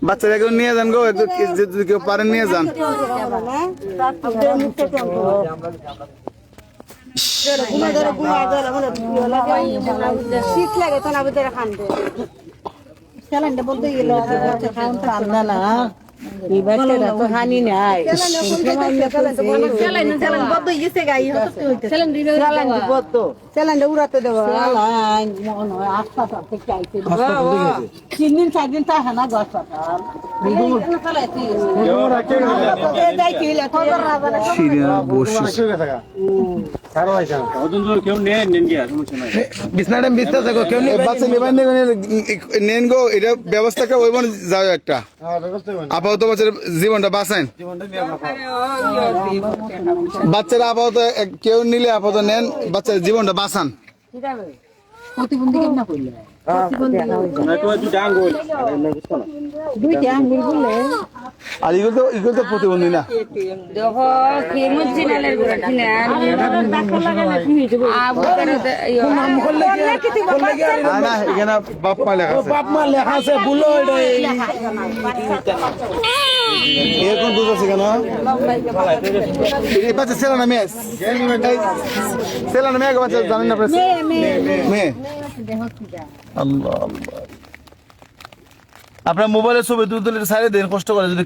বাচ্চাটাকে নিয়ে যান গো, একটু যদি কেউ পারেন নিয়ে যান। শীত লাগে তো না ভিতরে খান স্যালাইনটা বলতে গেল ঠান্ডা না এই বাচ্চাটা তো হানি নাই স্যালাইন বদ্ধ গেছে গাই স্যালাইনটা উড়াতে দেবো মনে হয় হাসপাতাল থেকে আইছে 3 দিন 4 দিন থাকে না হাসপাতাল নেন গো, এটা ব্যবস্থাটা ওই মনে যাও একটা আপাতত বাচ্চার জীবনটা বাঁচান। বাচ্চারা আপাতত কেউ নিলে আপাতত নেন, বাচ্চার জীবনটা বাঁচান। প্রতিবন্ধী কেমন করলে দুইটা আঙ্গুল বললে আর এগুলো তো প্রতিবন্ধী না। এখানে বাপ মা লেখা আছে বুলো এরকম বুঝ আছে কেন বাচ্চা ছেলে না মেয়ে? ছেলে না মেয়ে বাচ্চা জানেন না? মেয়ে। আল্লাহ আল্লাহ, আপনার মোবাইলের ছবি তুলে সাইডে দেন, কষ্ট করে যদি